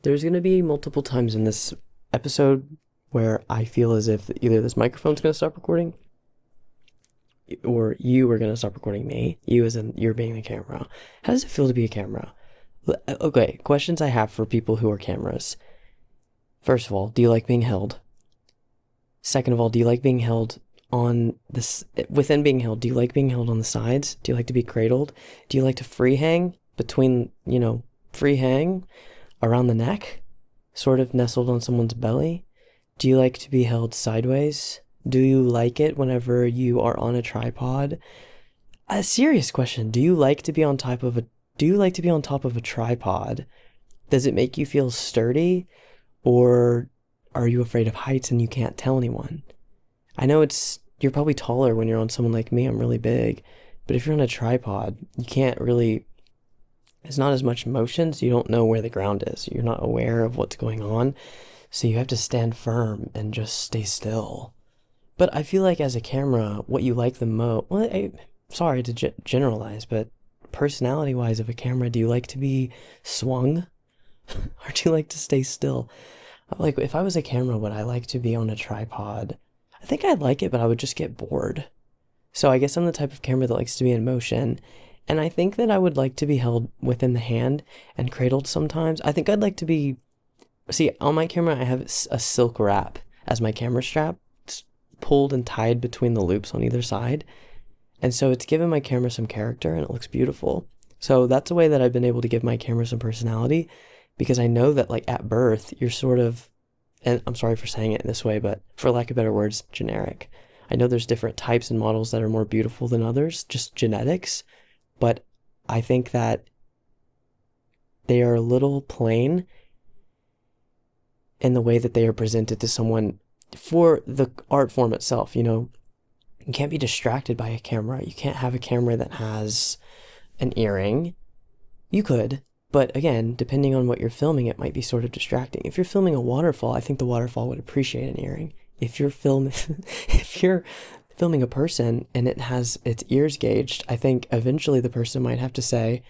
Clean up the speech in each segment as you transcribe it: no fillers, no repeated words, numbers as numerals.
There's going to be multiple times in this episode where I feel as if either this microphone's going to stop recording or you are going to stop recording me. You as in you're being the camera. How does it feel to be a camera? Okay, questions I have for people who are cameras. First of all, do you like being held? Second of all, do you like being held on this, within being held, do you like being held on the sides? Do you like to be cradled? Do you like to free hang between, free hang around the neck, sort of nestled on someone's belly? Do you like to be held sideways? Do you like it whenever you are on a tripod? A serious question. Do you like to be on top of a tripod? Does it make you feel sturdy, or are you afraid of heights and you can't tell anyone? I know you're probably taller when you're on someone like me. I'm really big, but if you're on a tripod, you can't really, it's not as much motion, so you don't know where the ground is. You're not aware of what's going on, so you have to stand firm and just stay still. But I feel like as a camera, what you like the most, sorry to generalize, but personality-wise of a camera, do you like to be swung? Or do you like to stay still? Like, if I was a camera, would I like to be on a tripod? I think I'd like it, but I would just get bored. So I guess I'm the type of camera that likes to be in motion. And I think that I would like to be held within the hand and cradled sometimes. I think I'd like to be... See, on my camera, I have a silk wrap as my camera strap. It's pulled and tied between the loops on either side. And so it's given my camera some character, and it looks beautiful. So that's a way that I've been able to give my camera some personality, because I know that, like, at birth, you're sort of... And I'm sorry for saying it this way, but for lack of better words, generic. I know there's different types and models that are more beautiful than others, just genetics, but I think that they are a little plain in the way that they are presented to someone for the art form itself. You can't be distracted by a camera. You can't have a camera that has an earring. You could. But again, depending on what you're filming, it might be sort of distracting. If you're filming a waterfall, I think the waterfall would appreciate an earring. If you're filming a person and it has its ears gauged, I think eventually the person might have to say,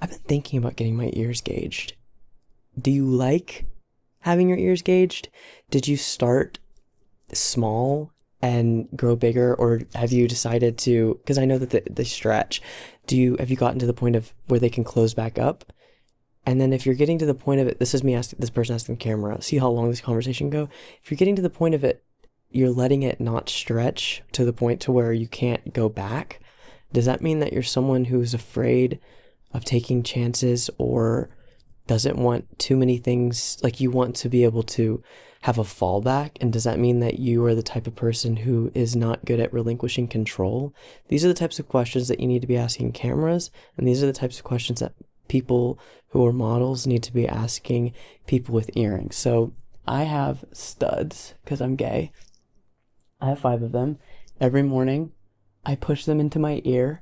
I've been thinking about getting my ears gauged. Do you like having your ears gauged? Did you start small and grow bigger, or have you decided to, because I know that they stretch, have you gotten to the point of where they can close back up? And then if you're getting to the point of it, this is me asking, this person asking the camera, see how long this conversation go? If you're getting to the point of it, you're letting it not stretch to the point to where you can't go back. Does that mean that you're someone who's afraid of taking chances, or doesn't want too many things, like you want to be able to have a fallback? And does that mean that you are the type of person who is not good at relinquishing control? These are the types of questions that you need to be asking cameras, and these are the types of questions that people who are models need to be asking people with earrings. So I have studs because I'm gay. I have 5 of them. Every morning I push them into my ear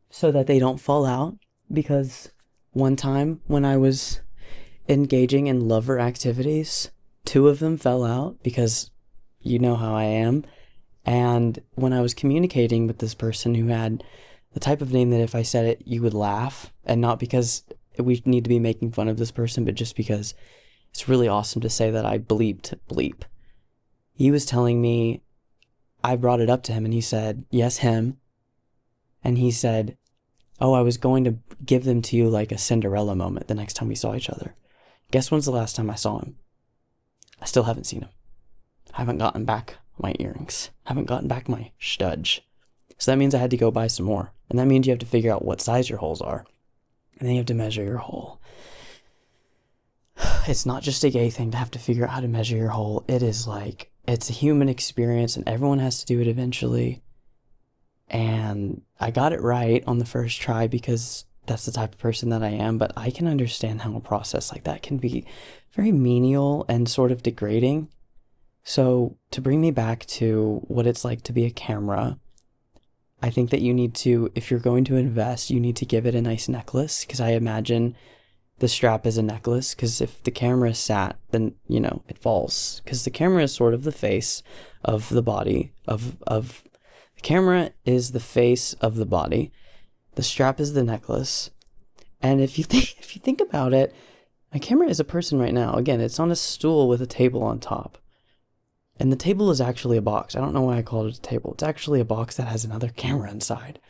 so that they don't fall out, because one time when I was engaging in lover activities, 2 of them fell out, because you know how I am. And when I was communicating with this person who had the type of name that if I said it, you would laugh, and not because we need to be making fun of this person, but just because it's really awesome to say that I bleeped bleep. He was telling me, I brought it up to him, and he said, yes, him. And he said, oh, I was going to give them to you like a Cinderella moment the next time we saw each other. Guess when's the last time I saw him? I still haven't seen him. I haven't gotten back my earrings. I haven't gotten back my studge. So that means I had to go buy some more. And that means you have to figure out what size your holes are. And then you have to measure your hole. It's not just a gay thing to have to figure out how to measure your hole. It is like, it's a human experience, and everyone has to do it eventually. And I got it right on the first try because that's the type of person that I am. But I can understand how a process like that can be very menial and sort of degrading. So to bring me back to what it's like to be a camera, I think that you need to, if you're going to invest, you need to give it a nice necklace, because I imagine the strap is a necklace, because if the camera is sat, then, it falls, because the camera is sort of the face of the body, the camera is the face of the body, the strap is the necklace. And if you think about it, My camera is a person right now. Again, it's on a stool with a table on top. And the table is actually a box. I don't know why I called it a table. It's actually a box that has another camera inside.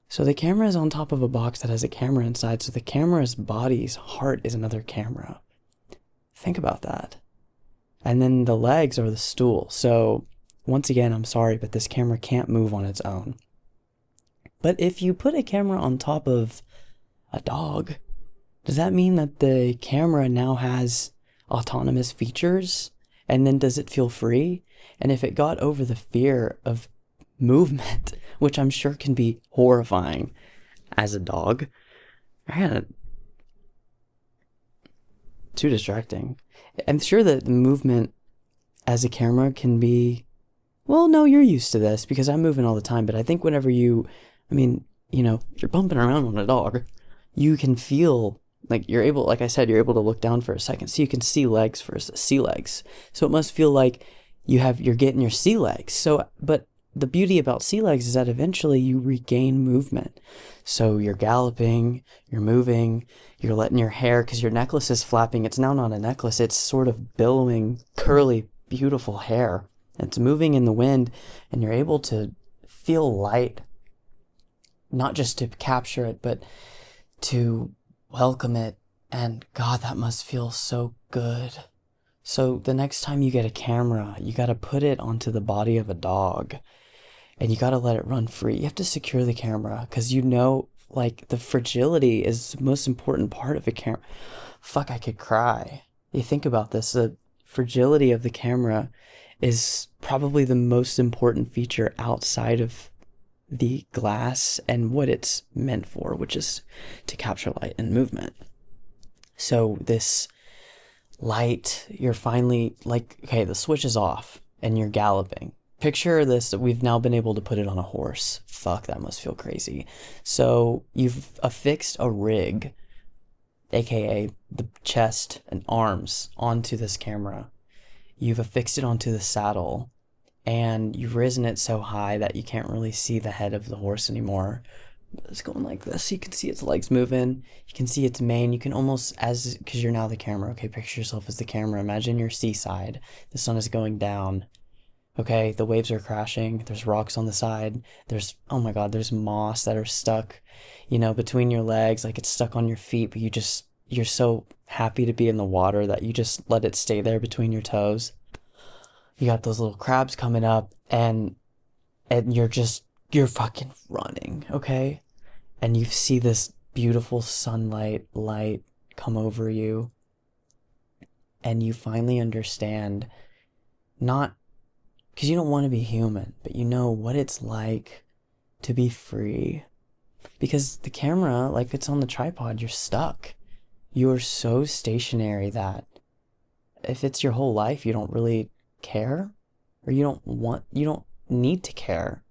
So the camera is on top of a box that has a camera inside. So the camera's body's heart is another camera. Think about that. And then the legs are the stool. So once again, I'm sorry, but this camera can't move on its own. But if you put a camera on top of a dog, does that mean that the camera now has autonomous features? And then does it feel free? And if it got over the fear of movement, which I'm sure can be horrifying as a dog, too distracting. I'm sure that the movement as a camera can be, well, no, you're used to this because I'm moving all the time. But I think whenever you're bumping around on a dog, you can feel like you're able, like I said, you're able to look down for a second. So you can see legs first, sea legs. So it must feel like you're getting your sea legs. So, but the beauty about sea legs is that eventually you regain movement. So you're galloping, you're moving, you're letting your hair, because your necklace is flapping. It's now not a necklace. It's sort of billowing, curly, beautiful hair. It's moving in the wind, and you're able to feel light, not just to capture it, but to welcome it. And God, that must feel so good. So the next time you get a camera, you got to put it onto the body of a dog, and you got to let it run free. You have to secure the camera, because like, the fragility is the most important part of a camera. Fuck, I could cry. You think about this, the fragility of the camera is probably the most important feature outside of the glass and what it's meant for, which is to capture light and movement. So this light, you're finally like, okay, the switch is off and you're galloping. Picture this, that we've now been able to put it on a horse. Fuck, that must feel crazy. So you've affixed a rig, aka the chest and arms, onto this camera. You've affixed it onto the saddle, and you've risen it so high that you can't really see the head of the horse anymore. It's going like this. You can see its legs moving. You can see its mane. You can almost, because you're now the camera. Okay, picture yourself as the camera. Imagine you're seaside. The sun is going down. Okay, the waves are crashing. There's rocks on the side. There's, oh my God, there's moss that are stuck, between your legs. Like it's stuck on your feet, but you're so happy to be in the water that you just let it stay there between your toes. You got those little crabs coming up, and you're fucking running, okay? And you see this beautiful sunlight light come over you, and you finally understand, not because you don't want to be human, but you know what it's like to be free. Because the camera, like it's on the tripod, you're stuck. You're so stationary that if it's your whole life, you don't really care, or you don't need to care.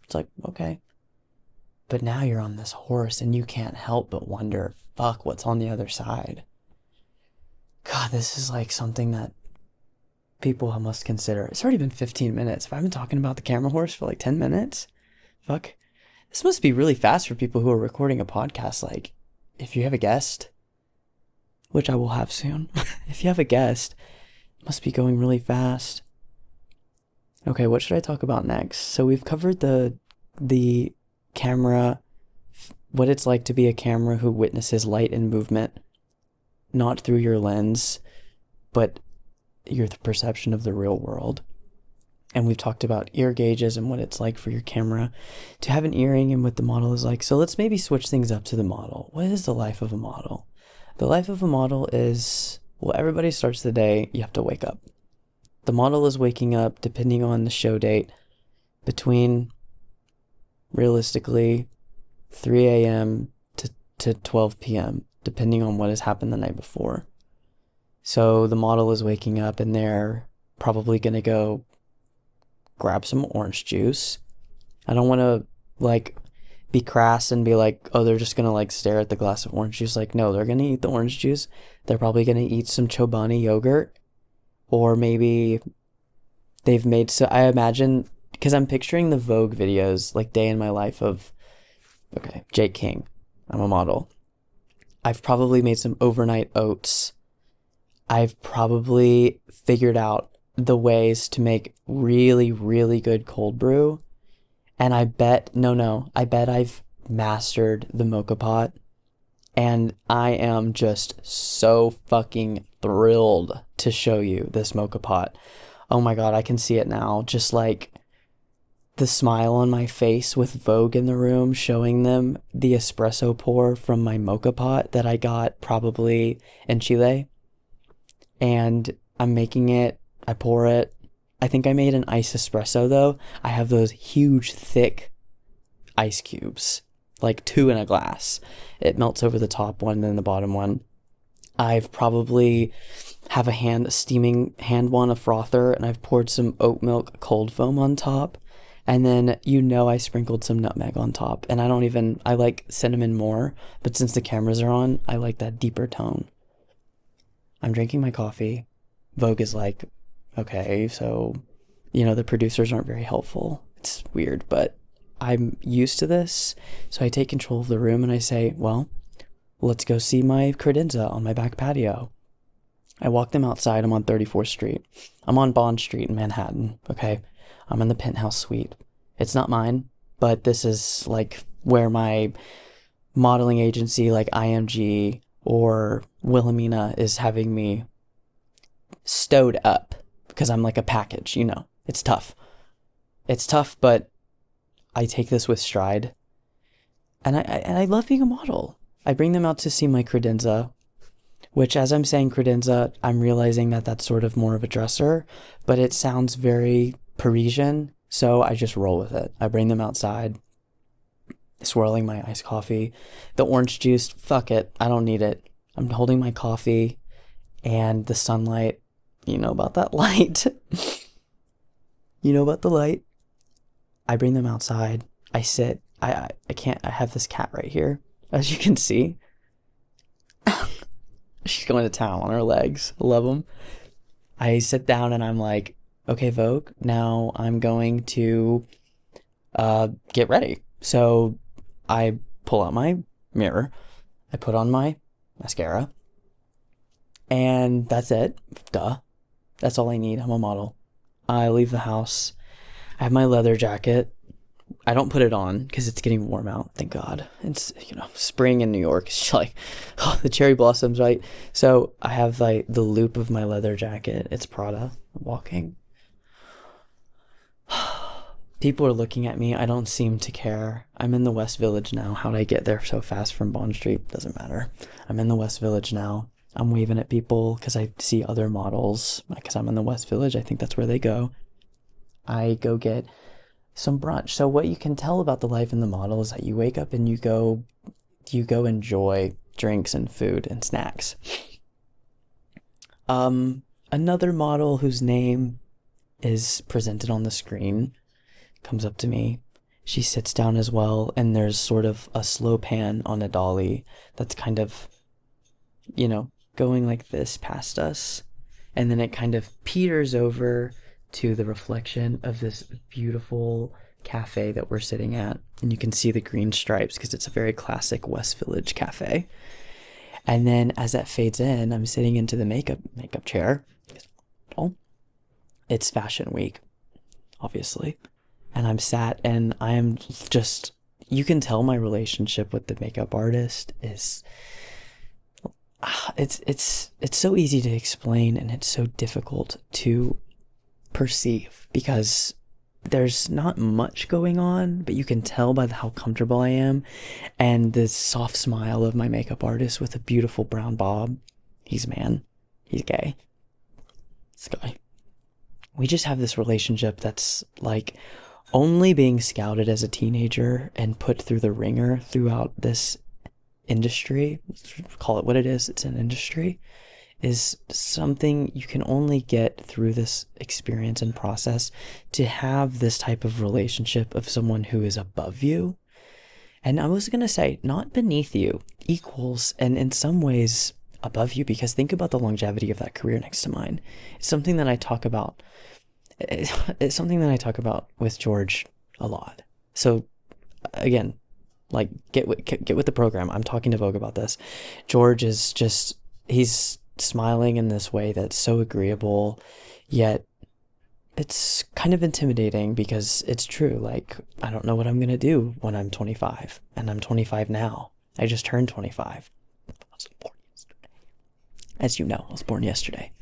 It's like, okay. But now you're on this horse and you can't help but wonder, fuck, what's on the other side? God, this is like something that people must consider. It's already been 15 minutes. If I've been talking about the camera horse for like 10 minutes, fuck. This must be really fast for people who are recording a podcast. Like, if you have a guest, which I will have soon, if you have a guest, it must be going really fast. Okay, what should I talk about next? So we've covered the camera, what it's like to be a camera who witnesses light and movement, not through your lens, but your perception of the real world. And we've talked about ear gauges and what it's like for your camera to have an earring and what the model is like. So let's maybe switch things up to the model. What is the life of a model? The life of a model is, well, everybody starts the day, you have to wake up. The model is waking up, depending on the show date, between, realistically, 3 a.m. to 12 p.m., depending on what has happened the night before. So the model is waking up and they're probably going to go grab some orange juice. I don't want to be crass and be like, oh, they're just going to stare at the glass of orange juice. Like, no, they're going to eat the orange juice. They're probably going to eat some Chobani yogurt, or maybe they've made, so I imagine, because I'm picturing the Vogue videos, like day in my life of, okay, Jake King. I'm a model. I've probably made some overnight oats. I've probably figured out the ways to make really, really good cold brew. And I bet, no, no, I bet I've mastered the mocha pot. And I am just so fucking thrilled to show you this mocha pot. Oh my God, I can see it now. Just like the smile on my face with Vogue in the room, showing them the espresso pour from my mocha pot that I got probably in Chile. And I'm making it, I pour it. I think I made an iced espresso though. I have those huge, thick ice cubes, like 2 in a glass. It melts over the top one and then the bottom one. I've probably have a steaming hand one, a frother, and I've poured some oat milk cold foam on top. And then, I sprinkled some nutmeg on top. And I like cinnamon more, but since the cameras are on, I like that deeper tone. I'm drinking my coffee. Vogue is like, okay, so, the producers aren't very helpful. It's weird, but I'm used to this. So I take control of the room and I say, well, let's go see my credenza on my back patio. I walk them outside. I'm on 34th Street. I'm on Bond Street in Manhattan, okay? I'm in the penthouse suite. It's not mine, but this is like where my modeling agency like IMG or Wilhelmina is having me stowed up because I'm like a package, It's tough. It's tough, but I take this with stride. And I love being a model. I bring them out to see my credenza, which as I'm saying credenza, I'm realizing that that's sort of more of a dresser, but it sounds very Parisian, so I just roll with it. I bring them outside, swirling my iced coffee. The orange juice, fuck it, I don't need it. I'm holding my coffee and the sunlight. You know about that light. You know about the light. I bring them outside. I sit. I can't. I have this cat right here, as you can see. She's going to town on her legs. Love them. I sit down and I'm like, okay, Vogue, now I'm going to get ready. So I pull out my mirror. I put on my mascara. And that's it. Duh. That's all I need. I'm a model. I leave the house. I have my leather jacket. I don't put it on because it's getting warm out. Thank God. It's, spring in New York. It's just like, the cherry blossoms, right? So I have like the loop of my leather jacket. It's Prada. I'm walking. People are looking at me. I don't seem to care. I'm in the West Village now. How'd I get there so fast from Bond Street? Doesn't matter. I'm in the West Village now. I'm waving at people because I see other models. Because I'm in the West Village, I think that's where they go. I go get some brunch. So what you can tell about the life in the model is that you wake up and you go enjoy drinks and food and snacks. Another model whose name is presented on the screen comes up to me. She sits down as well, and there's sort of a slow pan on a dolly that's kind of, going like this past us. And then it kind of peters over to the reflection of this beautiful cafe that we're sitting at. And you can see the green stripes because it's a very classic West Village cafe. And then as that fades in, I'm sitting into the makeup chair. It's fashion week, obviously. And I'm sat and I am just, you can tell my relationship with the makeup artist is, it's so easy to explain and it's so difficult to perceive because there's not much going on, but you can tell by how comfortable I am and the soft smile of my makeup artist with a beautiful brown bob. He's a man. He's gay. This guy. We just have this relationship that's like only being scouted as a teenager and put through the ringer throughout this industry, call it what it is, it's an industry, is something you can only get through this experience and process to have this type of relationship of someone who is above you. And I was going to say, not beneath you, equals, and in some ways above you, because think about the longevity of that career next to mine. It's something that I talk about. It's something that I talk about with George a lot. So again, Like, get with the program. I'm talking to Vogue about this. George is just, he's smiling in this way that's so agreeable, yet it's kind of intimidating because it's true. Like, I don't know what I'm going to do when I'm 25, and I'm 25 now. I just turned 25. I was born yesterday. As you know, I was born yesterday.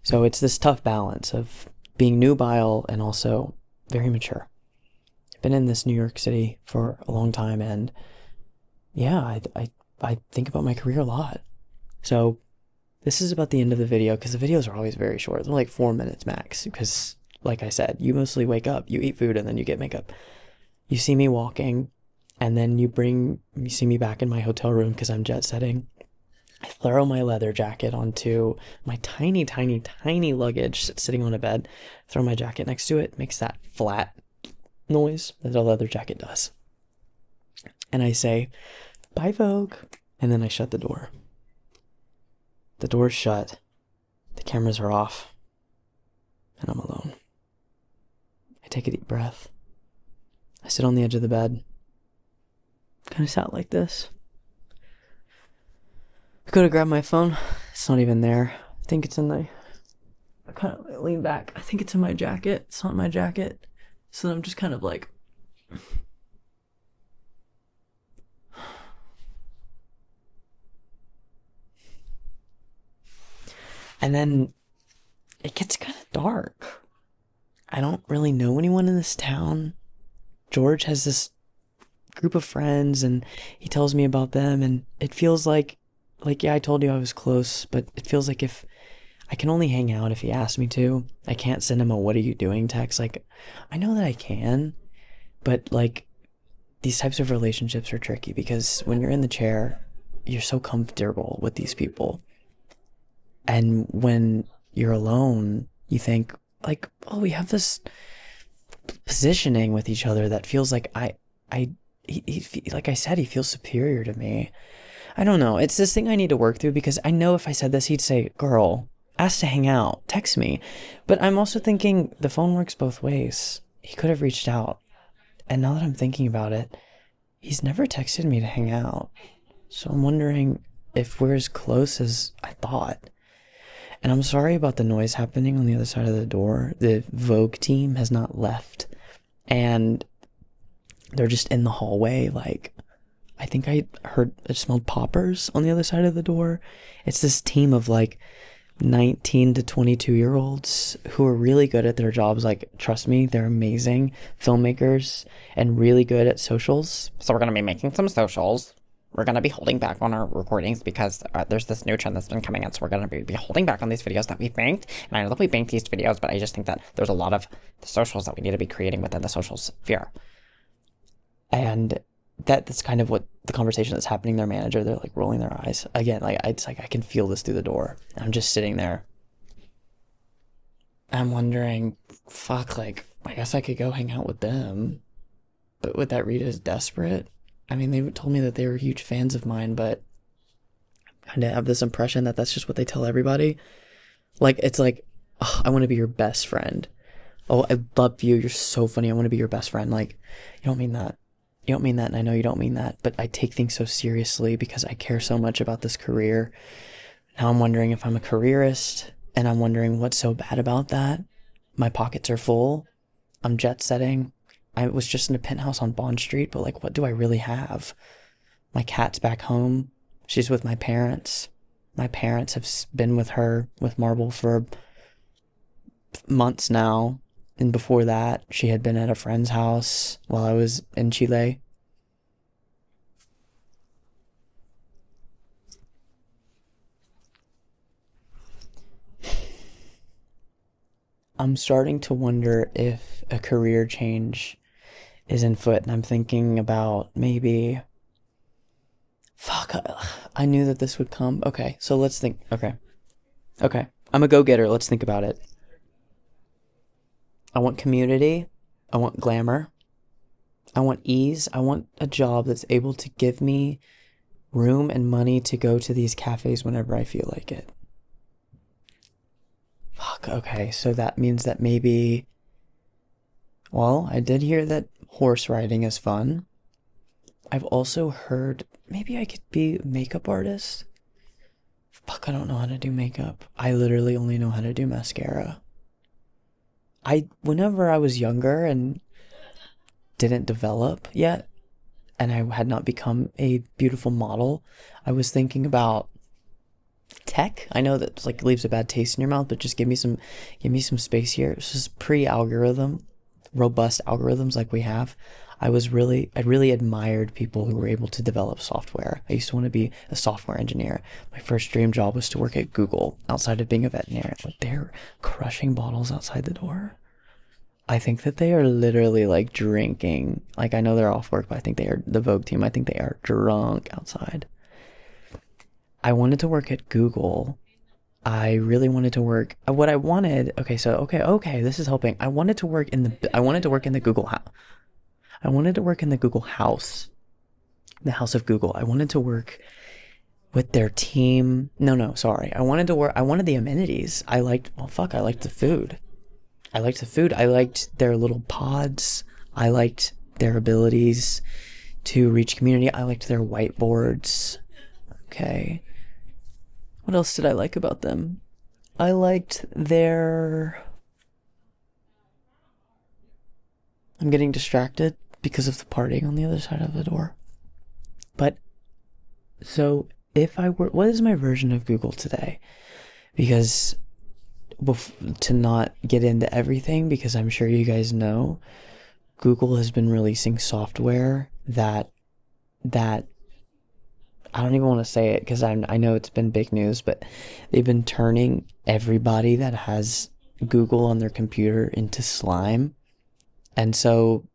So it's this tough balance of being nubile and also very mature. I've been in this New York City for a long time, and yeah, I think about my career a lot. So this is about the end of the video, because the videos are always very short. They're like 4 minutes max, because like I said, you mostly wake up, you eat food, and then you get makeup. You see me walking, and then you see me back in my hotel room because I'm jet setting. I throw my leather jacket onto my tiny, tiny, tiny luggage sitting on a bed, throw my jacket next to it, makes that flat noise that a leather jacket does. And I say, bye, Vogue. And then I shut the door. The door's shut. The cameras are off. And I'm alone. I take a deep breath. I sit on the edge of the bed. Kind of sat like this. I go to grab my phone. It's not even there. I think it's in I kind of lean back. I think it's in my jacket. It's not in my jacket. So I'm just kind of like... And then it gets kind of dark. I don't really know anyone in this town. George has this group of friends, and he tells me about them, and it feels like, yeah, I told you I was close, but it feels like if I can only hang out if he asks me to. I can't send him a "what are you doing" text. Like, I know that I can, but like, these types of relationships are tricky because when you're in the chair, you're so comfortable with these people. And when you're alone, you think like, oh, we have this positioning with each other that feels like like I said, he feels superior to me. I don't know. It's this thing I need to work through, because I know if I said this, he'd say, girl, ask to hang out, text me. But I'm also thinking the phone works both ways. He could have reached out. And now that I'm thinking about it, he's never texted me to hang out. So I'm wondering if we're as close as I thought. And I'm sorry about the noise happening on the other side of the door. The Vogue team has not left. And they're just in the hallway, like, I think I smelled poppers on the other side of the door. It's this team of like 19 to 22-year-olds who are really good at their jobs. Like, trust me, they're amazing filmmakers and really good at socials. So we're going to be making some socials. We're going to be holding back on our recordings because there's this new trend that's been coming out. So we're going to be holding back on these videos that we banked. And I know that we banked these videos, but I just think that there's a lot of the socials that we need to be creating within the social sphere. And that's kind of what the conversation that's happening. Their manager, they're like rolling their eyes again. Like, it's like I can feel this through the door. I'm just sitting there. I'm wondering, fuck, like, I guess I could go hang out with them, but would that read as desperate? I mean, they told me that they were huge fans of mine, but I kind of have this impression that that's just what they tell everybody. Like, it's like, oh, I want to be your best friend. Oh, I love you. You're so funny. I want to be your best friend. Like, you don't mean that. You don't mean that, and I know you don't mean that, but I take things so seriously because I care so much about this career. Now I'm wondering if I'm a careerist, and I'm wondering what's so bad about that. My pockets are full. I'm jet setting. I was just in a penthouse on Bond Street, but like, what do I really have? My cat's back home. She's with my parents. My parents have been with Marble for months now. And before that, she had been at a friend's house while I was in Chile. I'm starting to wonder if a career change is in foot, and I'm thinking about maybe... Fuck, I knew that this would come. Okay, so let's think. Okay, I'm a go-getter. Let's think about it. I want community. I want glamour. I want ease. I want a job that's able to give me room and money to go to these cafes whenever I feel like it. Fuck, okay, so that means that maybe... Well, I did hear that horse riding is fun. I've also heard maybe I could be a makeup artist. Fuck, I don't know how to do makeup. I literally only know how to do mascara. Whenever I was younger and didn't develop yet, and I had not become a beautiful model, I was thinking about tech. I know that like leaves a bad taste in your mouth, but just give me some space here. This is pre-algorithm, robust algorithms like we have. I really admired people who were able to develop software. I used to want to be a software engineer. My first dream job was to work at Google outside of being a veterinarian. Like they're crushing bottles outside the door. I think that they are literally like drinking. Like I know they're off work, but I think they are the Vogue team. I think they are drunk outside. I wanted to work at Google. I really wanted to work. What I wanted. Okay. This is helping. I wanted to work in the Google house. I wanted to work in the Google house, the house of Google. I wanted to work with their team. No, sorry. I wanted to work. I wanted the amenities. I liked. Well, fuck. I liked the food. I liked the food. I liked their little pods. I liked their abilities to reach community. I liked their whiteboards. Okay. What else did I like about them? I liked their... I'm getting distracted because of the partying on the other side of the door. But, so, if I were... What is my version of Google today? Because, to not get into everything, because I'm sure you guys know, Google has been releasing software that I don't even want to say it because I know it's been big news, but they've been turning everybody that has Google on their computer into slime. And so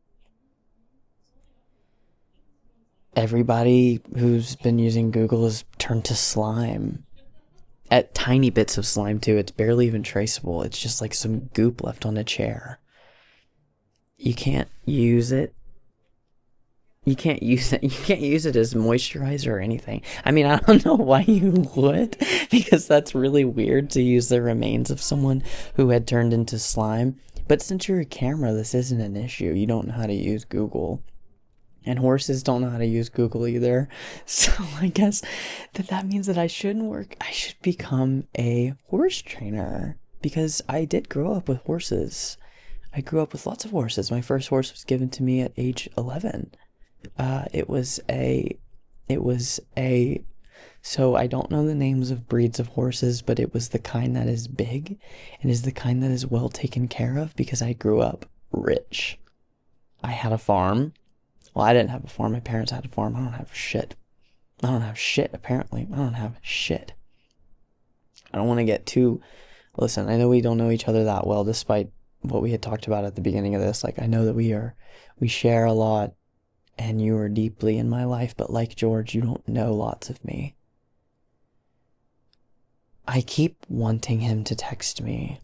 everybody who's been using Google is turned to slime. At tiny bits of slime too. It's barely even traceable. It's just like some goop left on a chair. You can't use it. You can't use it. You can't use it as moisturizer or anything. I mean, I don't know why you would, because that's really weird to use the remains of someone who had turned into slime. But since you're a camera, this isn't an issue. You don't know how to use Google. And horses don't know how to use Google either. So I guess that means that I shouldn't work. I should become a horse trainer because I did grow up with horses. I grew up with lots of horses. My first horse was given to me at age 11. So I don't know the names of breeds of horses, but it was the kind that is big and is the kind that is well taken care of because I grew up rich. I had a farm. Well, I didn't have a farm. My parents had a farm. I don't have shit. Apparently. I don't have shit. I don't want to get too... Listen, I know we don't know each other that well, despite what we had talked about at the beginning of this. Like, I know that we share a lot, and you are deeply in my life, but like George, you don't know lots of me. I keep wanting him to text me.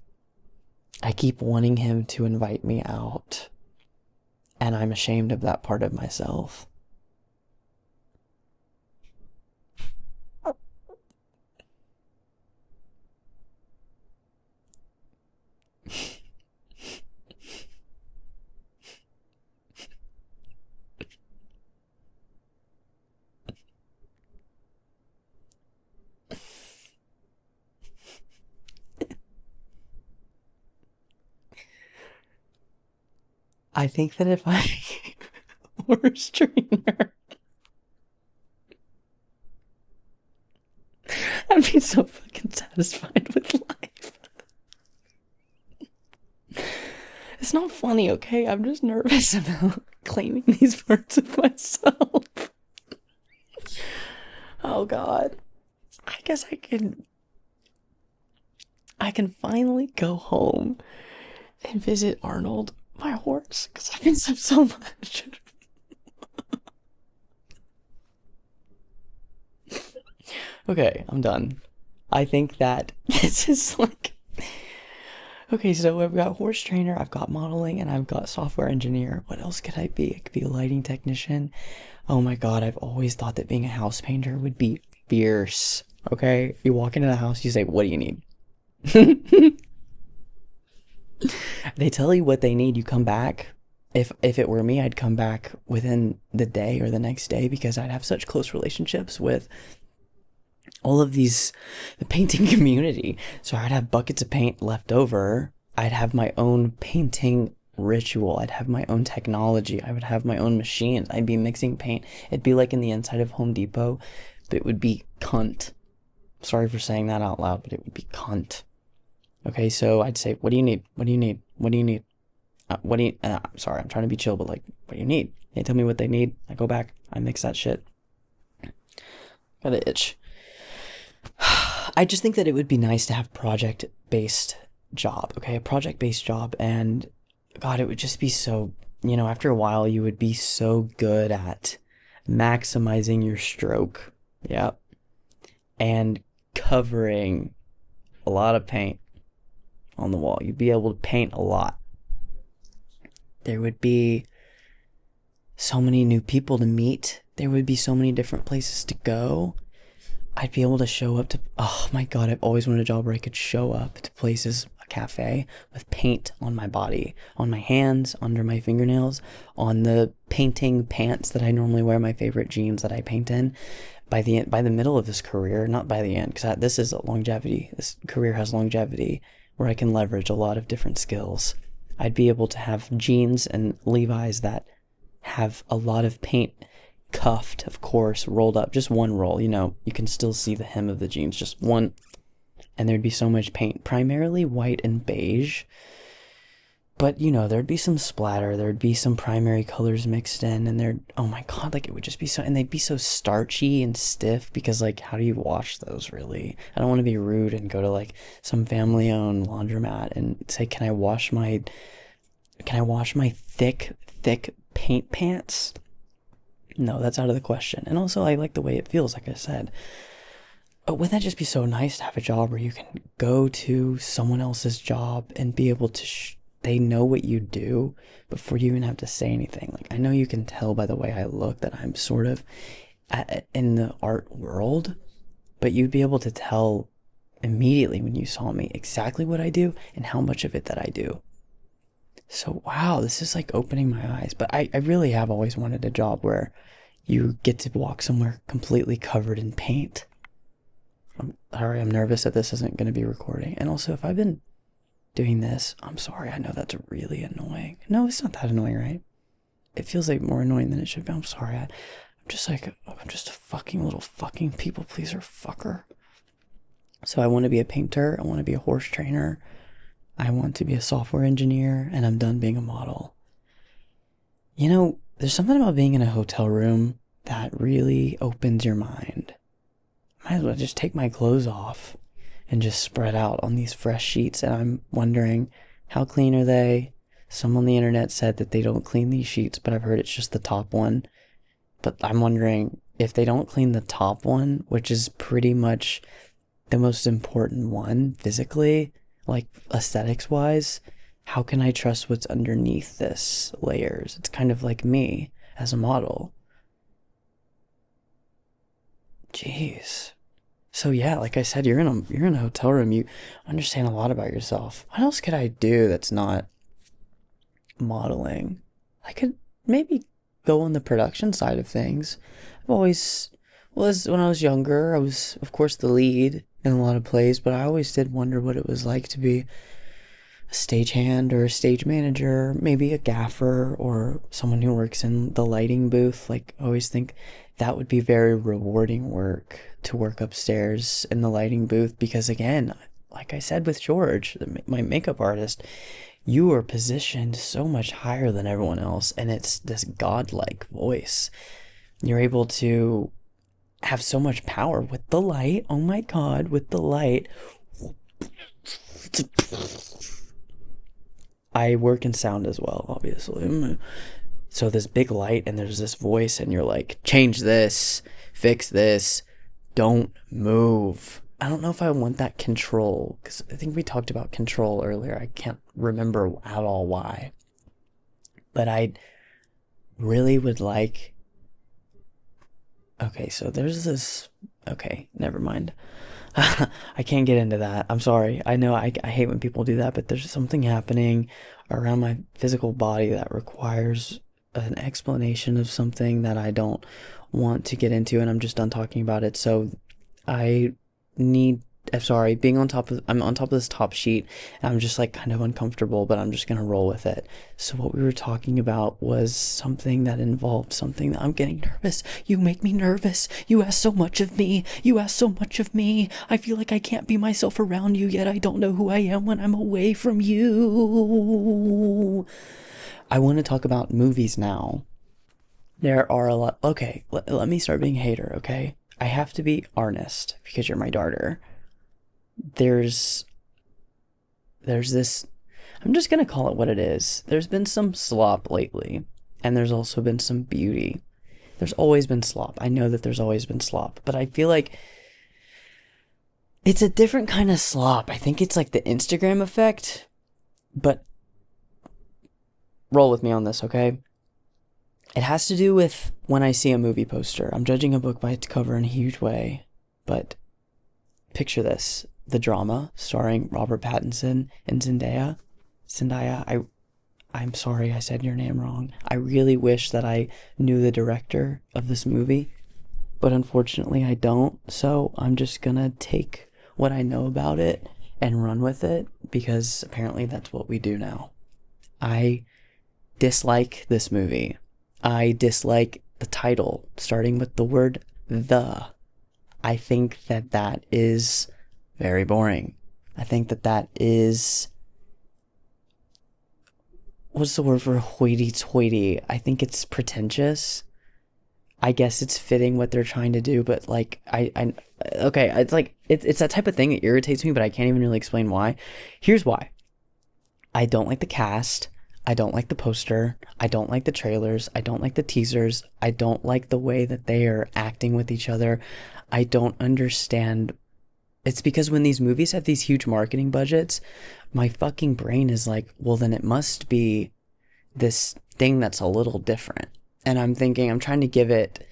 I keep wanting him to invite me out. And I'm ashamed of that part of myself. I think that if I became a horse trainer, I'd be so fucking satisfied with life. It's not funny, okay? I'm just nervous about claiming these parts of myself. Oh god. I guess I can finally go home and visit Arnold, my horse, because I miss him so much. Okay, I'm done. I think that this is like... Okay, so I've got horse trainer, I've got modeling, and I've got software engineer. What else could I be? I could be a lighting technician. Oh my god, I've always thought that being a house painter would be fierce. Okay? You walk into the house, you say, what do you need? They tell you what they need, you come back, if it were me, I'd come back within the day or the next day because I'd have such close relationships with all of the painting community. So I'd have buckets of paint left over. I'd have my own painting ritual. I'd have my own technology. I would have my own machines. I'd be mixing paint. It'd be like in the inside of Home Depot, but it would be cunt. Sorry for saying that out loud, but it would be cunt. Okay, so I'd say, what do you need? What do you need? What do you need? Sorry, I'm trying to be chill, but like, what do you need? They tell me what they need. I go back. I mix that shit. Got an itch. I just think that it would be nice to have project-based job, okay? A project-based job, and God, it would just be so, after a while, you would be so good at maximizing your stroke. Yep. And covering a lot of paint on the wall. You'd be able to paint a lot. There would be so many new people to meet. There would be so many different places to go. I'd be able to show up to, oh my God, I've always wanted a job where I could show up to places, a cafe, with paint on my body, on my hands, under my fingernails, on the painting pants that I normally wear, my favorite jeans that I paint in. By the middle of this career, not by the end, because this is longevity. This career has longevity where I can leverage a lot of different skills. I'd be able to have jeans and Levi's that have a lot of paint cuffed, of course, rolled up, just one roll, you can still see the hem of the jeans, just one, and there'd be so much paint, primarily white and beige, but there'd be some splatter, there'd be some primary colors mixed in, and oh my God, like it would just be so, and they'd be so starchy and stiff, because like, how do you wash those really? I don't want to be rude and go to like some family-owned laundromat and say, can I wash my thick paint pants? No, that's out of the question. And also, I like the way it feels, like I said. But wouldn't that just be so nice to have a job where you can go to someone else's job and be able to, they know what you do before you even have to say anything. Like, I know you can tell by the way I look that I'm sort of in the art world, but you'd be able to tell immediately when you saw me exactly what I do and how much of it that I do. So, wow, this is like opening my eyes. But I really have always wanted a job where you get to walk somewhere completely covered in paint. I'm nervous that this isn't going to be recording. And also, if I've been doing this, I'm sorry. I know that's really annoying. No, it's not that annoying, right? It feels like more annoying than it should be. I'm sorry. I'm just a fucking little fucking people pleaser fucker. So I want to be a painter. I want to be a horse trainer. I want to be a software engineer, and I'm done being a model. There's something about being in a hotel room that really opens your mind. Might as well just take my clothes off and just spread out on these fresh sheets, and I'm wondering, how clean are they? Some on the internet said that they don't clean these sheets, but I've heard it's just the top one. But I'm wondering, if they don't clean the top one, which is pretty much the most important one physically, like aesthetics wise, how can I trust what's underneath this layers? It's kind of like me as a model. Jeez. So yeah, like I said, you're in a hotel room, you understand a lot about yourself. What else could I do that's not modeling? I could maybe go on the production side of things. I've always was, when I was younger, I was of course the lead in a lot of plays, but I always did wonder what it was like to be a stagehand or a stage manager, maybe a gaffer or someone who works in the lighting booth. Like, I always think that would be very rewarding work, to work upstairs in the lighting booth, because again, like I said with George, my makeup artist, you are positioned so much higher than everyone else, and it's this godlike voice. You're able to have so much power with the light. Oh my God, with the light. I work in sound as well, obviously. So this big light, and there's this voice, and you're like, change this, fix this, don't move. I don't know if I want that control, because I think we talked about control earlier. I can't remember at all why. But I really would like... Okay, so there's this... Okay, never mind. I can't get into that. I'm sorry. I know I hate when people do that, but there's something happening. around my physical body that requires an explanation of something that I don't want to get into, and I'm just done talking about it. So I need I'm sorry, I'm on top of this top sheet and I'm just like kind of uncomfortable, but I'm just gonna roll with it. So what we were talking about was something that involved something that I'm getting nervous. You make me nervous. You ask so much of me. You ask so much of me. I feel like I can't be myself around you, yet I don't know who I am when I'm away from you. I want to talk about movies now. There are a lot. Okay, let me start being a hater, okay? I have to be honest because you're my daughter. There's this, I'm just gonna call it what it is. There's been some slop lately, and there's also been some beauty. There's always been slop. I know that there's always been slop, but I feel like it's a different kind of slop. I think it's like the Instagram effect, but roll with me on this, okay? It has to do with when I see a movie poster. I'm judging a book by its cover in a huge way, but picture this. The drama starring Robert Pattinson and Zendaya. I'm sorry I said your name wrong. I really wish that I knew the director of this movie, but unfortunately I don't. So I'm just gonna take what I know about it and run with it because apparently that's what we do now. I dislike this movie. I dislike the title, starting with the word the. I think that that is very boring. I think that that is, what's the word for hoity-toity? I think it's pretentious. I guess it's fitting what they're trying to do, but like, okay, it's like, it's that type of thing that irritates me, but I can't even really explain why. Here's why. I don't like the cast. I don't like the poster. I don't like the trailers. I don't like the teasers. I don't like the way that they are acting with each other. I don't understand. It's because when these movies have these huge marketing budgets, my fucking brain is like, well, then it must be this thing that's a little different. And I'm trying to give it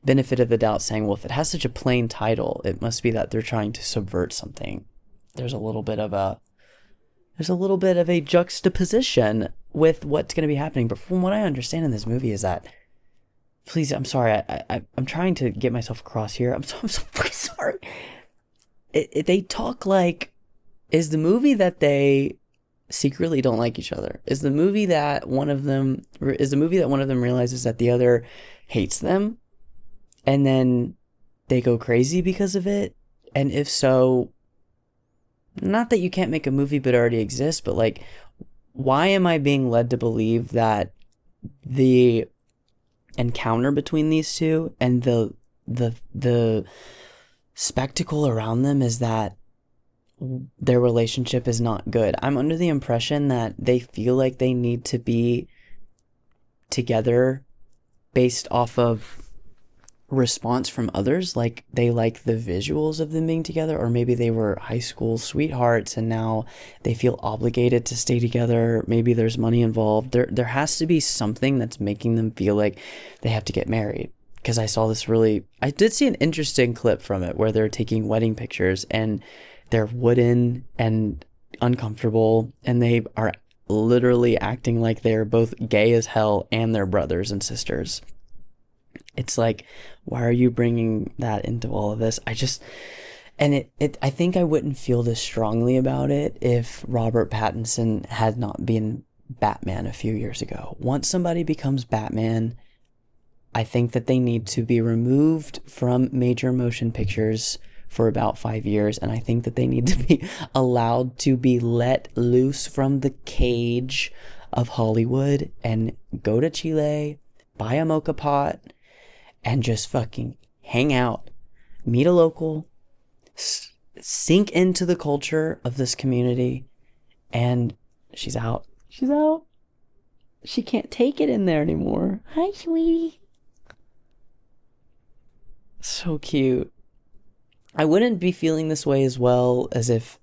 benefit of the doubt, saying, well, if it has such a plain title, it must be that they're trying to subvert something. There's a little bit of a juxtaposition with what's going to be happening. But from what I understand in this movie is that, please, I'm sorry, I'm trying to get myself across here. I'm so fucking sorry. They talk like, is the movie that they secretly don't like each other? Is the movie that one of them realizes that the other hates them, and then they go crazy because of it? And if so, not that you can't make a movie but already exists, but like, why am I being led to believe that the encounter between these two and the spectacle around them is that their relationship is not good? I'm under the impression that they feel like they need to be together based off of response from others, like they like the visuals of them being together, or maybe they were high school sweethearts and now they feel obligated to stay together. Maybe there's money involved. There has to be something that's making them feel like they have to get married. Because I did see an interesting clip from it where they're taking wedding pictures and they're wooden and uncomfortable, and they are literally acting like they're both gay as hell and they're brothers and sisters. It's like, why are you bringing that into all of this? I think I wouldn't feel this strongly about it if Robert Pattinson had not been Batman a few years ago. Once somebody becomes Batman, I think that they need to be removed from major motion pictures for about 5 years, and I think that they need to be allowed to be let loose from the cage of Hollywood and go to Chile, buy a mocha pot, and just fucking hang out, meet a local, sink into the culture of this community, and she's out. She's out. She can't take it in there anymore. Hi, sweetie. So cute. I wouldn't be feeling this way as well as if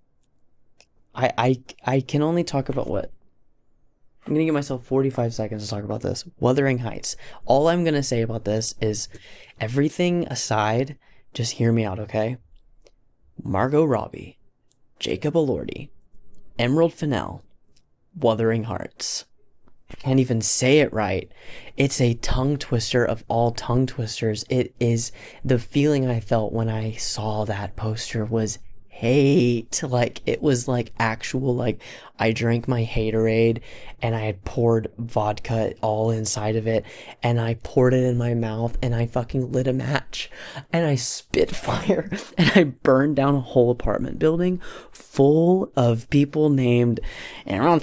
I can only talk about what I'm going to give myself 45 seconds to talk about this. Wuthering Heights. All I'm going to say about this is, everything aside, just hear me out, okay? Margot Robbie, Jacob Elordi, Emerald Fennell, Wuthering Hearts. I can't even say it right. It's a tongue twister of all tongue twisters. It is the feeling I felt when I saw that poster was hate. Like it was like actual like I drank my haterade and I had poured vodka all inside of it and I poured it in my mouth and I fucking lit a match and I spit fire and I burned down a whole apartment building full of people named like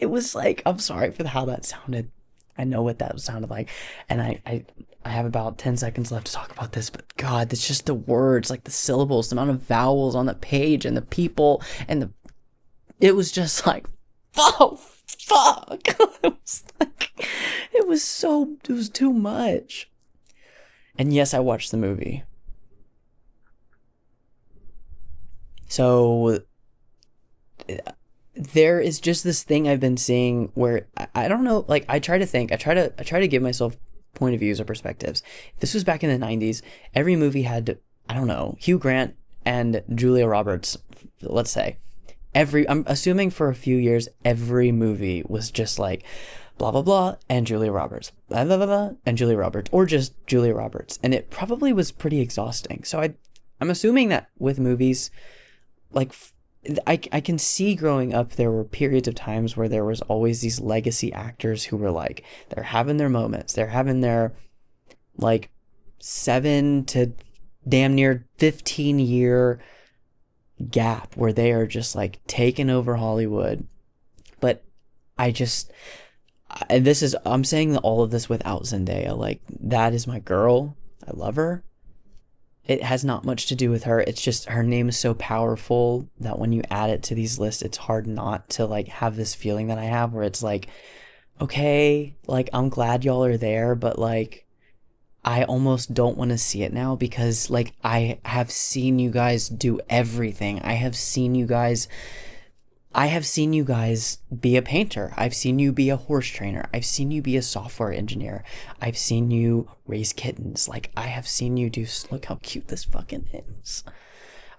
it was like I'm sorry for how that sounded. I know what that sounded like, and I have about 10 seconds left to talk about this, but God, it's just the words, like the syllables, the amount of vowels on the page, and the people, and it was just like, oh, fuck. It was like, it was too much. And yes, I watched the movie. So, there is just this thing I've been seeing where I don't know, like I try to give myself point of views or perspectives. If this was back in the 90s, every movie had, I don't know, Hugh Grant and Julia Roberts, let's say. I'm assuming for a few years, every movie was just like blah, blah, blah, and Julia Roberts, blah, blah, blah, blah, and Julia Roberts, or just Julia Roberts. And it probably was pretty exhausting. So I'm assuming that with movies, like, I can see growing up there were periods of times where there was always these legacy actors who were like they're having their moments, they're having their like 7 to damn near 15-year gap where they are just like taking over Hollywood. But I'm saying all of this without Zendaya. Like that is my girl, I love her. It has not much to do with her. It's just her name is so powerful that when you add it to these lists, it's hard not to like have this feeling that I have where it's like, okay, like I'm glad y'all are there, but like I almost don't want to see it now because like I have seen you guys do everything. I have seen you guys be a painter. I've seen you be a horse trainer. I've seen you be a software engineer. I've seen you raise kittens. Like, I have seen you do, look how cute this fucking is.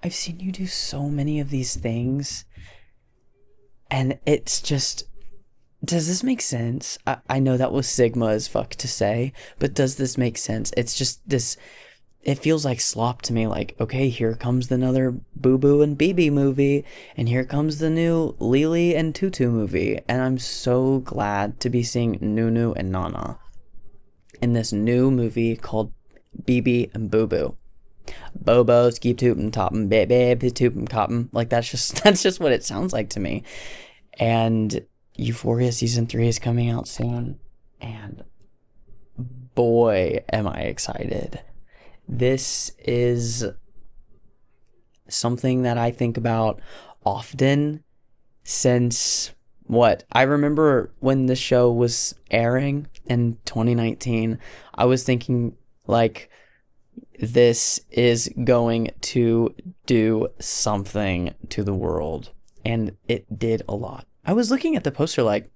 I've seen you do so many of these things. And it's just, does this make sense? I know that was Sigma as fuck to say, but does this make sense? It's just this, it feels like slop to me. Like, okay, here comes another Boo Boo and BB movie, and here comes the new Lily and Tutu movie, and I'm so glad to be seeing Nunu and Nana in this new movie called BB and Boo Boo. Bobo's keep tootin' toppin', baby tootin' coppin'. Like that's just what it sounds like to me. And Euphoria season 3 is coming out soon, and boy, am I excited. This is something that I think about often since I remember when the show was airing in 2019, I was thinking like this is going to do something to the world, and it did a lot. I was looking at the poster like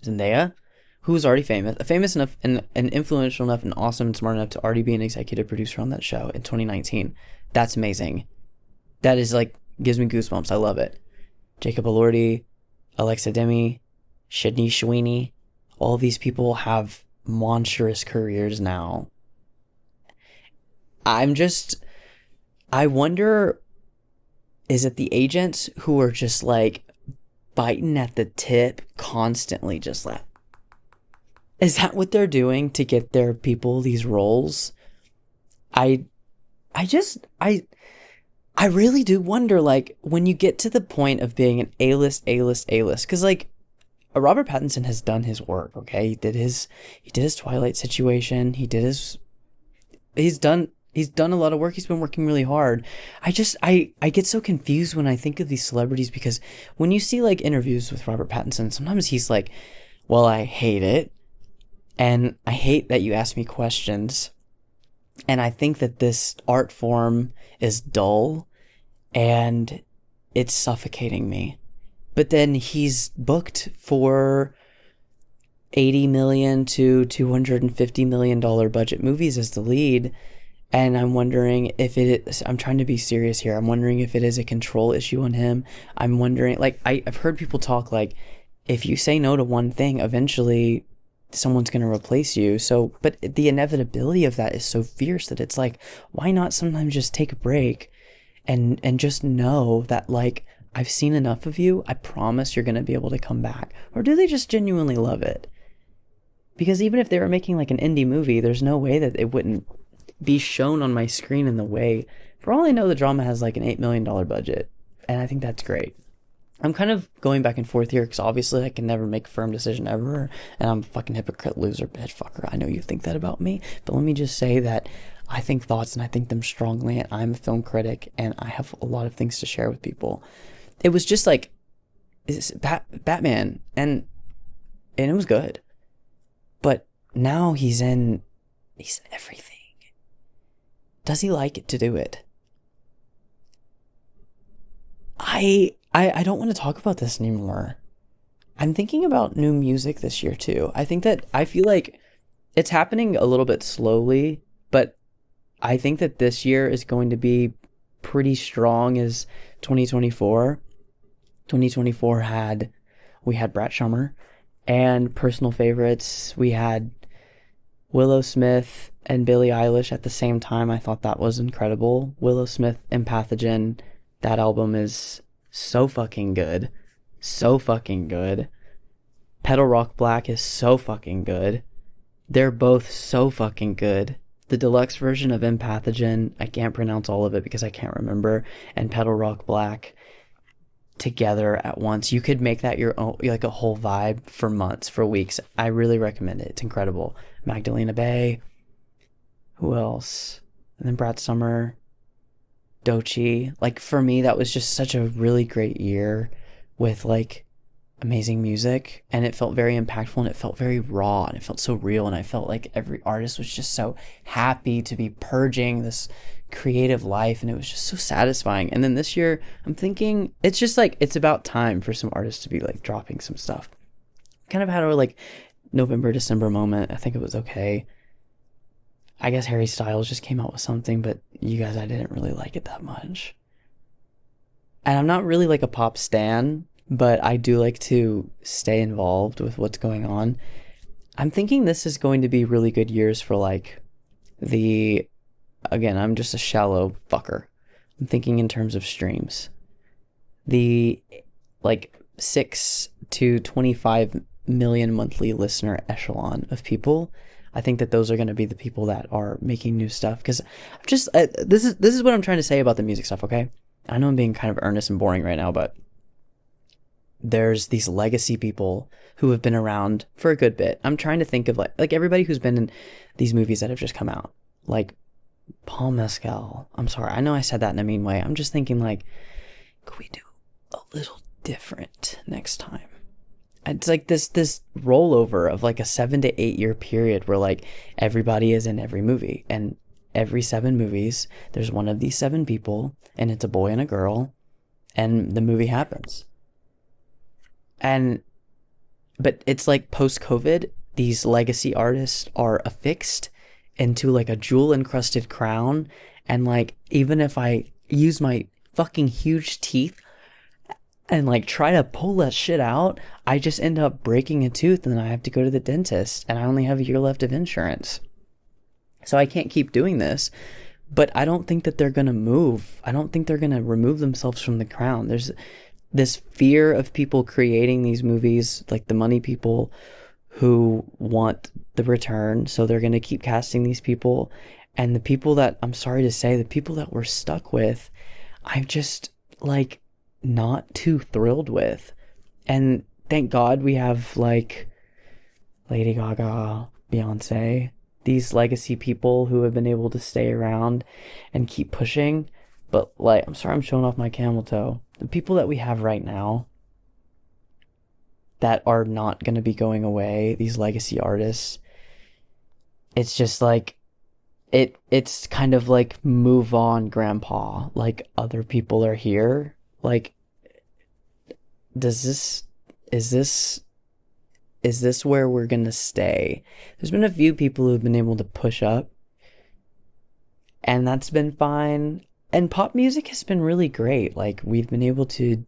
Zendaya, who was already famous enough and influential enough and awesome and smart enough to already be an executive producer on that show in 2019. That's amazing. That is like, gives me goosebumps. I love it. Jacob Elordi, Alexa Demi, Sydney Sweeney, all of these people have monstrous careers now. I wonder, is it the agents who are just like biting at the tip constantly, just like, is that what they're doing to get their people these roles? I really do wonder, like, when you get to the point of being an A-list, because, like, Robert Pattinson has done his work, okay? He did his Twilight situation. He's done a lot of work. He's been working really hard. I get so confused when I think of these celebrities because when you see, like, interviews with Robert Pattinson, sometimes he's like, well, I hate it. And I hate that you ask me questions. And I think that this art form is dull and it's suffocating me. But then he's booked for $80 million to $250 million budget movies as the lead. And I'm wondering if it is, I'm trying to be serious here. I'm wondering if it is a control issue on him. I'm wondering, like, I've heard people talk like, if you say no to one thing, eventually someone's going to replace you. So, but the inevitability of that is so fierce that it's like, why not sometimes just take a break and just know that, like, I've seen enough of you. I promise you're going to be able to come back. Or do they just genuinely love it? Because even if they were making like an indie movie, there's no way that it wouldn't be shown on my screen in the way. For all I know, the drama has like an $8 million budget, and I think that's great. I'm kind of going back and forth here because obviously I can never make a firm decision ever, and I'm a fucking hypocrite, loser, bitch, fucker. I know you think that about me, but let me just say that I think thoughts and I think them strongly, and I'm a film critic, and I have a lot of things to share with people. It was just like Batman, and it was good, but now he's in everything. Does he like it to do it? I don't want to talk about this anymore. I'm thinking about new music this year too. I feel like it's happening a little bit slowly, but I think that this year is going to be pretty strong as 2024. 2024 we had Brett Shummer, and personal favorites, we had Willow Smith and Billie Eilish at the same time. I thought that was incredible. Willow Smith and Pathogen, that album is so fucking good. So fucking good. Petal Rock Black is so fucking good. They're both so fucking good. The deluxe version of Empathogen, I can't pronounce all of it because I can't remember, and Petal Rock Black together at once. You could make that your own, like a whole vibe for months, for weeks. I really recommend it. It's incredible. Magdalena Bay. Who else? And then Brad Summer. Doechii. Like, for me, that was just such a really great year with like amazing music, and it felt very impactful, and it felt very raw, and it felt so real, and I felt like every artist was just so happy to be purging this creative life, and it was just so satisfying. And then this year I'm thinking it's just like it's about time for some artists to be like dropping some stuff. Kind of had a like November December moment. I think it was okay. I guess Harry Styles just came out with something, but you guys, I didn't really like it that much. And I'm not really like a pop stan, but I do like to stay involved with what's going on. I'm thinking this is going to be really good years for like again, I'm just a shallow fucker. I'm thinking in terms of streams. The like 6 to 25 million monthly listener echelon of people. I think that those are going to be the people that are making new stuff, because I'm just this is what I'm trying to say about the music stuff, okay? I know I'm being kind of earnest and boring right now, but there's these legacy people who have been around for a good bit. I'm trying to think of like everybody who's been in these movies that have just come out. Like Paul Mescal. I'm sorry, I know I said that in a mean way. I'm just thinking like, could we do a little different next time? It's like this rollover of like a 7 to 8 year period where like everybody is in every movie, and every 7 movies there's one of these 7 people, and it's a boy and a girl, and the movie happens. But it's like post-COVID, these legacy artists are affixed into like a jewel encrusted crown, and like even if I use my fucking huge teeth and like try to pull that shit out, I just end up breaking a tooth, and then I have to go to the dentist, and I only have a year left of insurance. So I can't keep doing this. But I don't think that they're going to move. I don't think they're going to remove themselves from the crown. There's this fear of people creating these movies, like the money people who want the return. So they're going to keep casting these people. And the people that, I'm sorry to say, the people that we're stuck with, I'm just like not too thrilled with. And thank God we have like Lady Gaga, Beyonce, these legacy people who have been able to stay around and keep pushing. But like, I'm sorry, I'm showing off my camel toe. The people that we have right now that are not going to be going away, these legacy artists, it's just like, it's kind of like move on, grandpa. Like, other people are here. Like, is this where we're gonna stay? There's been a few people who've been able to push up, and that's been fine. And pop music has been really great. Like, we've been able to.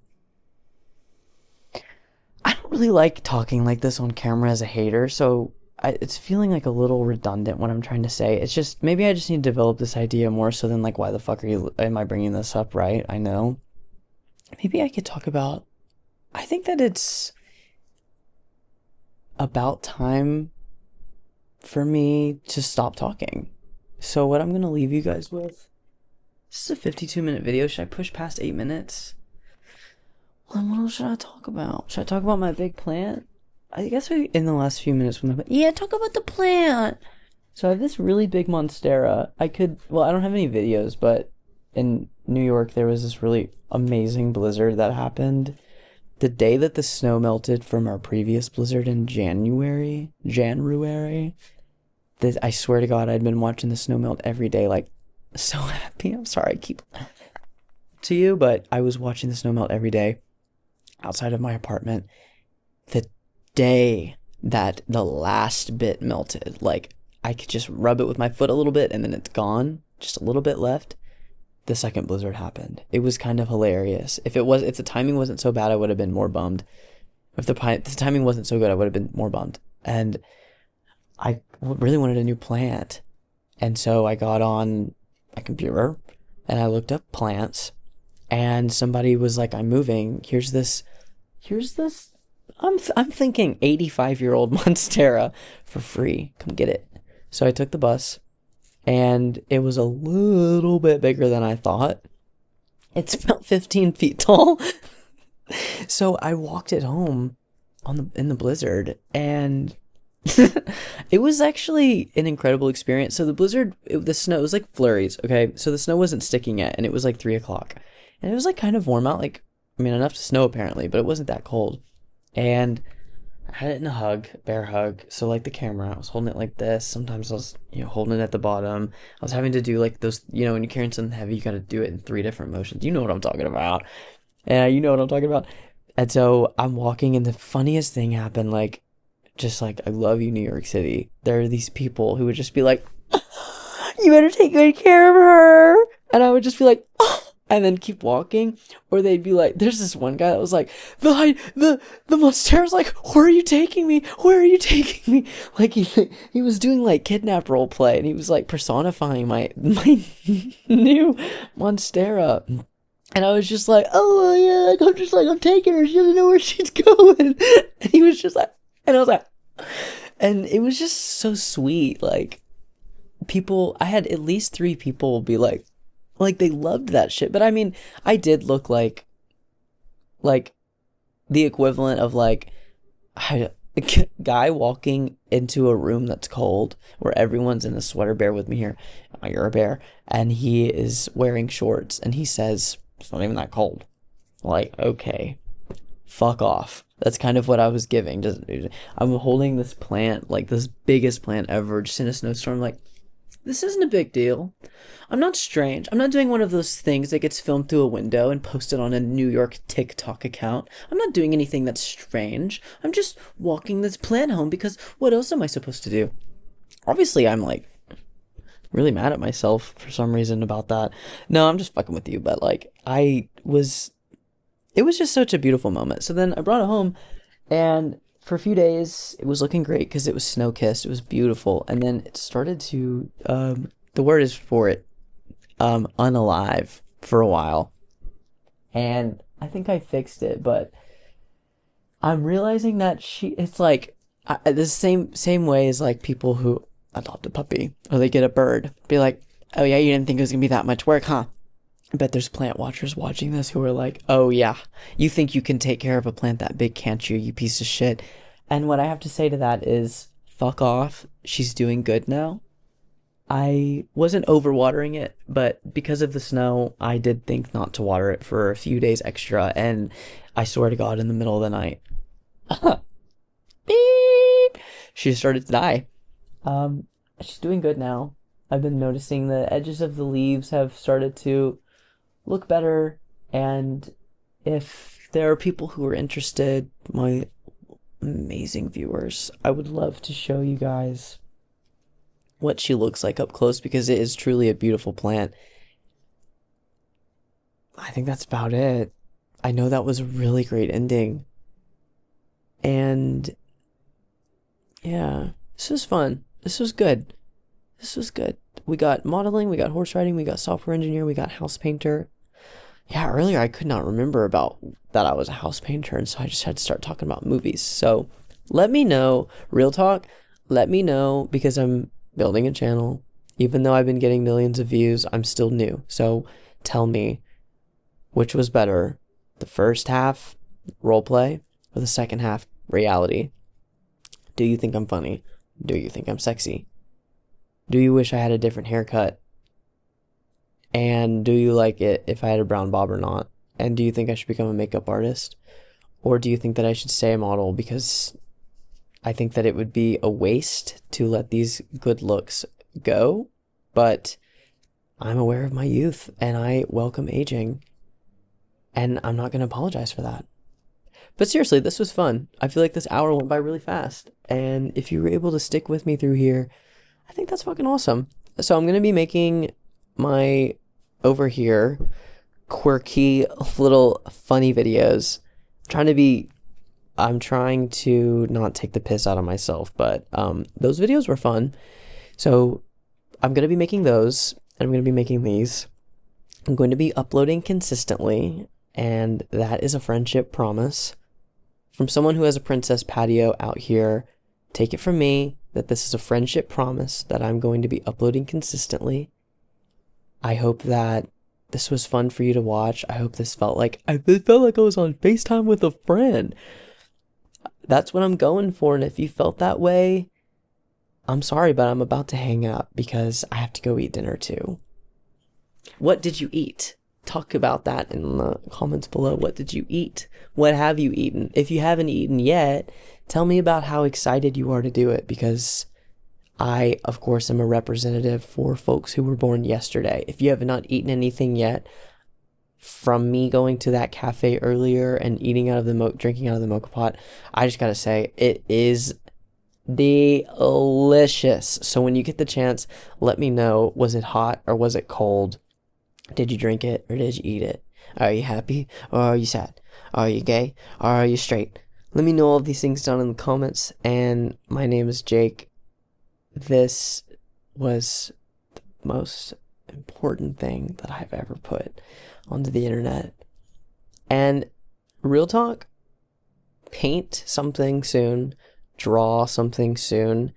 I don't really like talking like this on camera as a hater, so it's feeling like a little redundant what I'm trying to say. It's just maybe I just need to develop this idea more so than like why the fuck am I bringing this up, right? I know. Maybe I could talk about I think that it's about time for me to stop talking. So what I'm going to leave you guys with, this is a 52-minute video. Should I push past 8 minutes? Well, what else should I talk about? Should I talk about my big plant? I guess in the last few minutes, yeah, talk about the plant. So I have this really big monstera. Well, I don't have any videos, but in New York, there was this really amazing blizzard that happened the day that the snow melted from our previous blizzard in January. I swear to God, I'd been watching the snow melt every day, like, so happy. I'm sorry I keep to you, but I was watching the snow melt every day outside of my apartment. The day that the last bit melted, like, I could just rub it with my foot a little bit and then it's gone, just a little bit left. The second blizzard happened. It was kind of hilarious. If the timing wasn't so bad, I would have been more bummed. If the timing wasn't so good, I would have been more bummed. And I really wanted a new plant. And so I got on my computer and I looked up plants, and somebody was like, I'm moving. Here's this I'm thinking 85-year-old Monstera for free. Come get it. So I took the bus, and it was a little bit bigger than I thought. It's about 15 feet tall. So I walked it home in the blizzard, and it was actually an incredible experience. So the blizzard, the snow, it was like flurries, okay? So the snow wasn't sticking yet, and it was like 3 o'clock. And it was like kind of warm out, like, I mean, enough to snow apparently, but it wasn't that cold. And I had it in a bear hug. So like the camera, I was holding it like this. Sometimes I was, holding it at the bottom. I was having to do like those, when you're carrying something heavy, you got to do it in 3 different motions. You know what I'm talking about. And you know what I'm talking about. And so I'm walking, and the funniest thing happened, like, just like, I love you, New York City. There are these people who would just be like, you better take good care of her. And I would just be like, and then keep walking. Or they'd be like, there's this one guy that was like, the monstera's like, where are you taking me? Where are you taking me? Like, he was doing like kidnap role play, and he was like personifying my new monstera. And I was just like, oh yeah, I'm taking her. She doesn't know where she's going. And he was just like, and I was like, and it was just so sweet. Like, I had at least 3 people be like they loved that shit. But I mean, I did look like the equivalent of like a guy walking into a room that's cold where everyone's in a sweater. Bear with me here. You're a bear. And he is wearing shorts, and he says, it's not even that cold. Like, okay, fuck off. That's kind of what I was giving. I'm holding this plant, like this biggest plant ever, just in a snowstorm. Like, this isn't a big deal. I'm not strange. I'm not doing one of those things that gets filmed through a window and posted on a New York TikTok account. I'm not doing anything that's strange. I'm just walking this plant home because what else am I supposed to do? Obviously, I'm like really mad at myself for some reason about that. No, I'm just fucking with you, but like, it was just such a beautiful moment. So then I brought it home, and for a few days it was looking great because it was snow kissed. It was beautiful. And then it started to the word is for it unalive for a while. And I think I fixed it, but I'm realizing that it's like the same way as like people who adopt a puppy or they get a bird. Be like, oh yeah, you didn't think it was gonna be that much work, huh? I bet there's plant watchers watching this who are like, oh yeah, you think you can take care of a plant that big, can't you, you piece of shit? And what I have to say to that is, fuck off. She's doing good now. I wasn't overwatering it, but because of the snow, I did think not to water it for a few days extra, and I swear to God, in the middle of the night, beep, she started to die. She's doing good now. I've been noticing the edges of the leaves have started to look better, and if there are people who are interested, my amazing viewers, I would love to show you guys what she looks like up close because it is truly a beautiful plant. I think that's about it. I know that was a really great ending. And yeah, this was fun. This was good. This was good. We got modeling, we got horse riding, we got software engineer, we got house painter. Yeah, earlier I could not remember about that I was a house painter, and so I just had to start talking about movies. So let me know, real talk, let me know because I'm building a channel. Even though I've been getting millions of views, I'm still new. So tell me which was better, the first half roleplay or the second half reality. Do you think I'm funny? Do you think I'm sexy? Do you wish I had a different haircut? And do you like it if I had a brown bob or not? And do you think I should become a makeup artist? Or do you think that I should stay a model because I think that it would be a waste to let these good looks go? But I'm aware of my youth and I welcome aging. And I'm not going to apologize for that. But seriously, this was fun. I feel like this hour went by really fast. And if you were able to stick with me through here, I think that's fucking awesome. So I'm going to be making my over here quirky little funny videos. I'm trying to not take the piss out of myself, but those videos were fun. So I'm going to be making those, and I'm going to be making these. I'm going to be uploading consistently, and that is a friendship promise. From someone who has a princess patio out here, take it from me that this is a friendship promise that I'm going to be uploading consistently. I hope that this was fun for you to watch. I hope this felt like I was on FaceTime with a friend. That's what I'm going for, and if you felt that way, I'm sorry, but I'm about to hang up because I have to go eat dinner too. What did you eat? Talk about that in the comments below. What did you eat? What have you eaten? If you haven't eaten yet, tell me about how excited you are to do it, because I, of course, am a representative for folks who were born yesterday. If you have not eaten anything yet, from me going to that cafe earlier and drinking out of the mocha pot, I just gotta say, it is delicious. So when you get the chance, let me know, was it hot or was it cold? Did you drink it or did you eat it? Are you happy or are you sad? Are you gay or are you straight? Let me know all of these things down in the comments. And my name is Jake. This was the most important thing that I've ever put onto the internet. And real talk, paint something soon, draw something soon,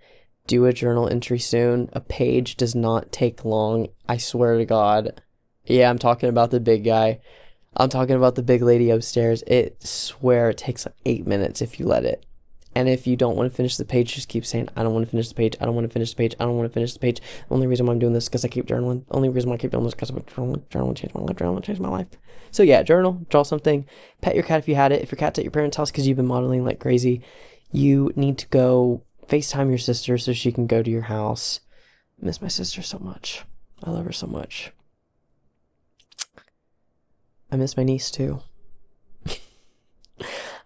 do a journal entry soon. A page does not take long, I swear to God. Yeah, I'm talking about the big guy. I'm talking about the big lady upstairs. It takes like 8 minutes if you let it. And if you don't want to finish the page, just keep saying, I don't want to finish the page. I don't want to finish the page. I don't want to finish the page. The only reason why I'm doing this is because I keep journaling. The only reason why I keep doing this is because I'm journaling changed my life. Journaling changed my life. So yeah, journal, draw something, pet your cat if you had it. If your cat's at your parents' house because you've been modeling like crazy, you need to go FaceTime your sister so she can go to your house. I miss my sister so much. I love her so much. I miss my niece too.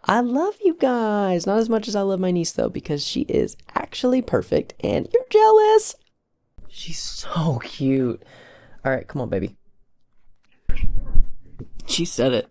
I love you guys. Not as much as I love my niece though, because she is actually perfect and you're jealous. She's so cute. All right, come on, baby. She said it.